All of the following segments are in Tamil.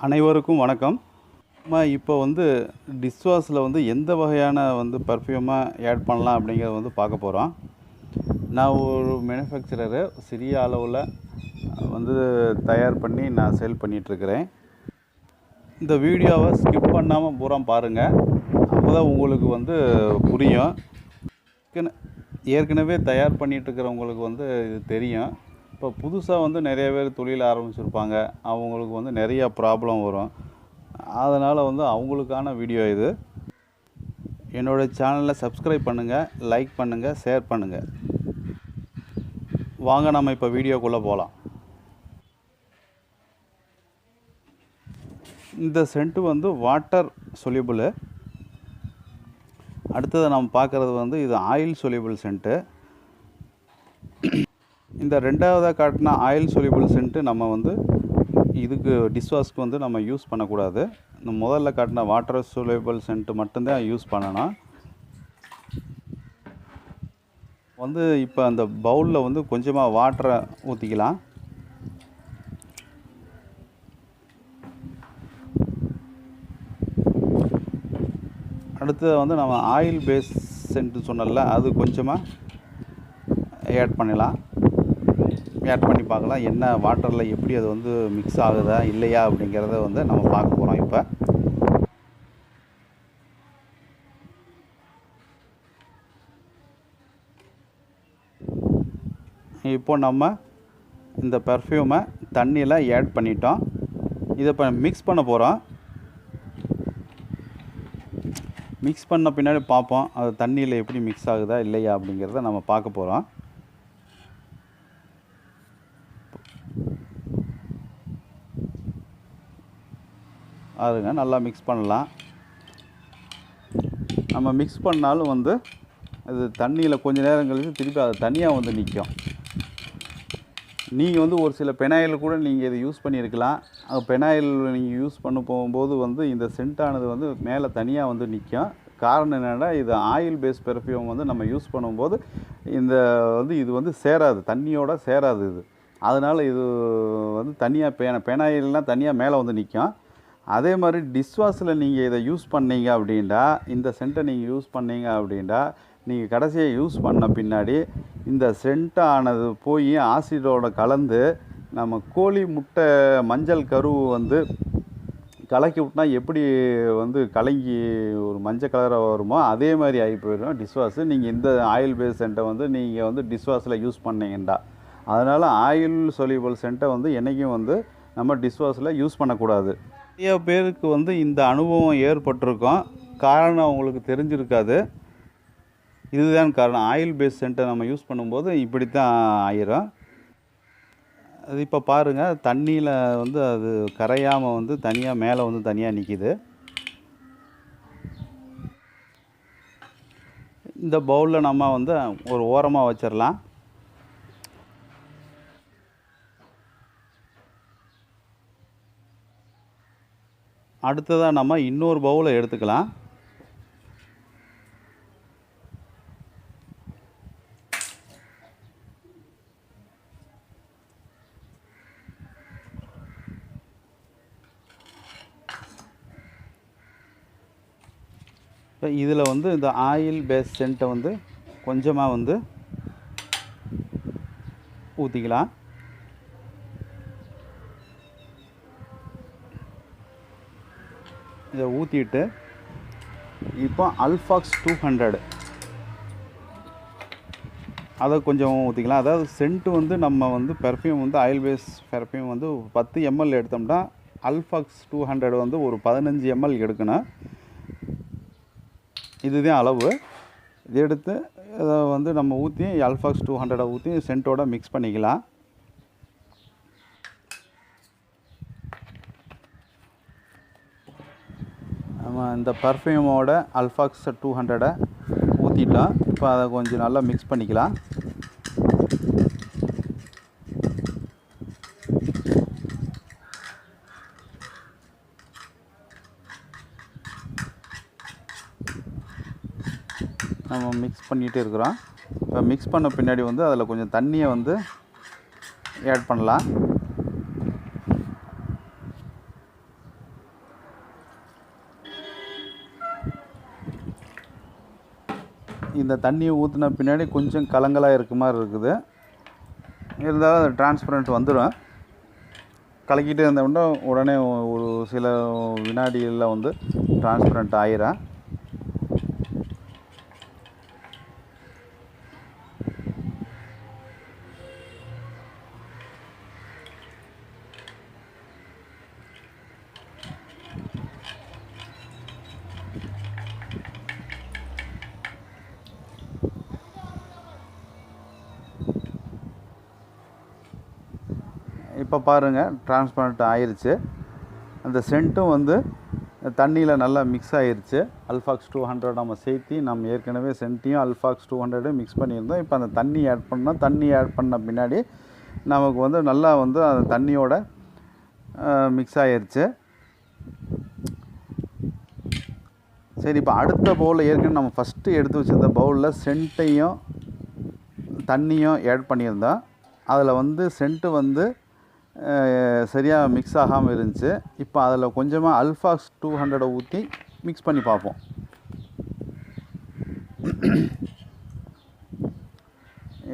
அனைவருக்கும் வணக்கம். இப்போ டிஷ்வாஷில் எந்த வகையான பர்ஃப்யூமை ஆட் பண்ணலாம் அப்படிங்கிறத பார்க்க போகிறோம். நான் ஒரு மேனுஃபேக்சரரு சிறிய அளவில் தயார் பண்ணி நான் சேல் பண்ணிகிட்ருக்கிறேன். இந்த வீடியோவை ஸ்கிப் பண்ணாமல் பூரா பாருங்கள். அப்போ தான் உங்களுக்கு புரியும். ஏற்கனவே தயார் பண்ணிகிட்ருக்கிறவங்களுக்கு இது தெரியும். இப்போ புதுசாக நிறைய பேர் தொழில் ஆரம்பிச்சிருப்பாங்க. அவங்களுக்கு நிறையா ப்ராப்ளம் வரும். அதனால் அவங்களுக்கான வீடியோ இது. என்னோடய சேனலை சப்ஸ்கிரைப் பண்ணுங்கள், லைக் பண்ணுங்கள், ஷேர் பண்ணுங்கள். வாங்க நம்ம இப்போ வீடியோக்குள்ளே போகலாம். இந்த சென்ட்டு வாட்டர் சொல்யூபிள். அடுத்தது நம்ம பார்க்குறது இது ஆயில் சொல்யூபிள் சென்ட்டு. இந்த ரெண்டாவதாக காட்டின ஆயில் சொல்யூபிள் சென்ட்டு நம்ம இதுக்கு டிஷ்வாஷ்க்கு நம்ம யூஸ் பண்ணக்கூடாது. இந்த முதல்ல காட்டின வாட்டர் சொல்யூபிள் சென்ட்டு மட்டும்தான் யூஸ் பண்ணணும். இப்போ அந்த பவுலில் கொஞ்சமாக வாட்டரை ஊற்றிக்கலாம். அடுத்தது நம்ம ஆயில் பேஸ் சென்ட்டு சொன்னல, அது கொஞ்சமாக ஆட் பண்ணலாம். ஆட் பண்ணி பார்க்கலாம் என்ன வாட்டரில் எப்படி அது மிக்ஸ் ஆகுதா இல்லையா அப்படிங்கிறத நம்ம பார்க்க போகிறோம். இப்போ நம்ம இந்த பர்ஃப்யூமை தண்ணியில் ஆட் பண்ணிட்டோம். இதை இப்போ மிக்ஸ் பண்ண போகிறோம். மிக்ஸ் பண்ண பின்னாடி பார்ப்போம் அது தண்ணியில் எப்படி மிக்ஸ் ஆகுதா இல்லையா அப்படிங்கிறத நம்ம பார்க்க போகிறோம். அதுங்க நல்லா மிக்ஸ் பண்ணலாம். நம்ம மிக்ஸ் பண்ணாலும் அது தண்ணியில் கொஞ்சம் நேரம் கழித்து திருப்பி அது தனியாக நிற்கும். நீங்கள் ஒரு சில பெனாயில் கூட நீங்கள் இதை யூஸ் பண்ணியிருக்கலாம். பெனாயில் நீங்கள் யூஸ் பண்ண போகும்போது இந்த சென்ட்டானது மேலே தனியாக நிற்கும். காரணம் என்னென்னா, இது ஆயில் பேஸ் பெர்ஃப்யூம் நம்ம யூஸ் பண்ணும்போது இந்த இது சேராது, தண்ணியோடு சேராது இது. அதனால் இது தனியாக பெனாயில்லாம் தனியாக மேலே நிற்கும். அதே மாதிரி டிஷ்வாஷில் நீங்கள் இதை யூஸ் பண்ணீங்க அப்படின்டா, இந்த சென்ட்டை நீங்கள் யூஸ் பண்ணீங்க அப்படின்டா, நீங்கள் கடைசியாக யூஸ் பண்ண பின்னாடி இந்த சென்ட்டானது போய் ஆசிடோடு கலந்து நம்ம கோழி முட்டை மஞ்சள் கருவு கலக்கி விட்டா எப்படி கலங்கி ஒரு மஞ்சள் கலராக வருமோ அதே மாதிரி ஆகி போயிடும் டிஷ்வாஷு. நீங்கள் இந்த ஆயில் பேஸ் சென்ட்டை நீங்கள் டிஷ்வாஷில் யூஸ் பண்ணீங்கண்டா. அதனால் ஆயில் சொல்யூபிள் சென்ட்டை என்றைக்கும் நம்ம டிஷ்வாஷில் யூஸ் பண்ணக்கூடாது. நிறைய பேருக்கு இந்த அனுபவம் ஏற்பட்டிருக்கும். காரணம் அவங்களுக்கு தெரிஞ்சிருக்காது. இதுதான் காரணம். ஆயில் பேஸ் சென்ட்டை நம்ம யூஸ் பண்ணும்போது இப்படி தான் ஆயிரும். அது இப்போ பாருங்கள், தண்ணியில் அது கரையாமல் தனியாக மேலே தனியாக நிற்கிது. இந்த பவுலில் நம்ம ஒரு ஓரமாக வச்சிடலாம். அடுத்ததாக நம்ம இன்னொரு பவுலை எடுத்துக்கலாம். இப்போ இதில் இந்த ஆயில் பேஸ் சென்ட்டை கொஞ்சமாக ஊற்றிக்கலாம். இதை ஊற்றிட்டு இப்போ அல்ஃபாக்ஸ் 200 அதை கொஞ்சம் ஊற்றிக்கலாம். அதாவது சென்ட்டு நம்ம perfume oil base perfume 10 ml எடுத்தோம்னா அல்ஃபாக்ஸ் 200 ஒரு 15 ml எடுக்கணும். இதுதான் அளவு. இது எடுத்து இதை நம்ம ஊற்றி அல்ஃபாக்ஸ் 200 ஊற்றி சென்ட்டோட மிக்ஸ் பண்ணிக்கலாம். நம்ம இந்த பர்ஃப்யூமோட அல்ஃபாக்ஸ் 200 ஊற்றிட்டோம். இப்போ அதை கொஞ்சம் நல்லா மிக்ஸ் பண்ணிக்கலாம். நம்ம மிக்ஸ் பண்ணிகிட்டே இருக்கிறோம். இப்போ மிக்ஸ் பண்ண பின்னாடி அதில் கொஞ்சம் தண்ணியை ஆட் பண்ணலாம். இந்த தண்ணியை ஊற்றின பின்னாடி கொஞ்சம் கலங்கலாக இருக்க மாதிரி இருக்குது. இருந்தாலும் அது டிரான்ஸ்பரண்ட் வந்துடும். கலக்கிட்டே இருந்தோம்னா உடனே ஒரு சில வினாடிகளில் வந்து டிரான்ஸ்பரண்ட் ஆயிரும். இப்போ பாருங்கள், டிரான்ஸ்பரண்ட் ஆயிருச்சு. அந்த சென்ட்டும் வந்து தண்ணியில் நல்லா மிக்ஸ் ஆகிருச்சு. அல்ஃபாக்ஸ் 200 நம்ம சேர்த்தி நம்ம ஏற்கனவே சென்ட்டையும் அல்ஃபாக்ஸ் 200 மிக்ஸ் பண்ணியிருந்தோம். இப்போ அந்த தண்ணி ஆட் பண்ணோம். தண்ணி ஆட் பண்ண பின்னாடி நமக்கு வந்து நல்லா வந்து அந்த தண்ணியோட மிக்ஸ் ஆகிருச்சு. சரி, இப்போ அடுத்த பவுலில் ஏற்கனவே நம்ம ஃபஸ்ட்டு எடுத்து வச்சுருந்த பவுலில் சென்ட்டையும் தண்ணியும் ஆட் பண்ணியிருந்தோம். அதில் வந்து சென்ட்டு வந்து சரியாக மிக்ஸ் ஆகாமல் இருந்துச்சு. இப்போ அதில் கொஞ்சமாக அல்ஃபாக்ஸ் 200 ஊற்றி மிக்ஸ் பண்ணி பார்ப்போம்.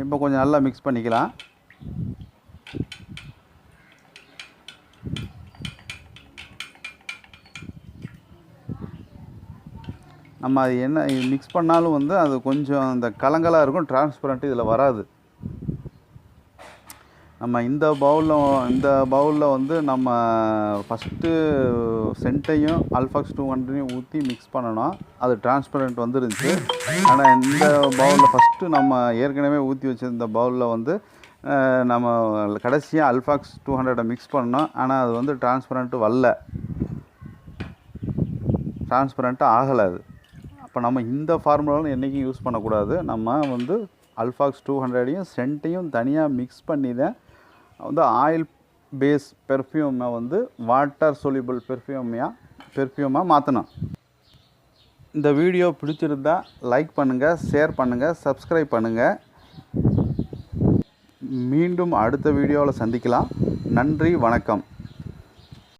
இப்போ கொஞ்சம் நல்லா மிக்ஸ் பண்ணிக்கலாம். நம்ம அது என்ன மிக்ஸ் பண்ணாலும் வந்து அது கொஞ்சம் அந்த கலங்கலாக இருக்கும், டிரான்ஸ்பரண்ட் இதில் வராது. நம்ம இந்த பவுலில் வந்து நம்ம ஃபஸ்ட்டு சென்ட்டையும் அல்ஃபாக்ஸ் 200 ஊற்றி மிக்ஸ் பண்ணணும். அது டிரான்ஸ்பரண்ட் வந்துருந்துச்சு. ஆனால் இந்த பவுலில் ஃபஸ்ட்டு நம்ம ஏற்கனவே ஊற்றி வச்சுருந்த பவுலில் வந்து நம்ம கடைசியாக அல்ஃபாக்ஸ் 200 மிக்ஸ் பண்ணோம். ஆனால் அது வந்து டிரான்ஸ்பரண்ட்டு வரல, டிரான்ஸ்பரண்ட்டு ஆகலை அது. அப்போ நம்ம இந்த ஃபார்முலாவும் என்றைக்கும் யூஸ் பண்ணக்கூடாது. நம்ம வந்து அல்ஃபாக்ஸ் 200 சென்ட்டையும் தனியாக மிக்ஸ் பண்ணி தான் வந்து ஆயில் பேஸ் பெர்ஃப்யூமை வந்து வாட்டர் சொல்யூபிள் பெர்ஃப்யூமாக மாற்றணும். இந்த வீடியோ பிடிச்சிருந்தா லைக் பண்ணுங்கள், ஷேர் பண்ணுங்கள், சப்ஸ்கிரைப் பண்ணுங்கள். மீண்டும் அடுத்த வீடியோவில் சந்திக்கலாம். நன்றி, வணக்கம்.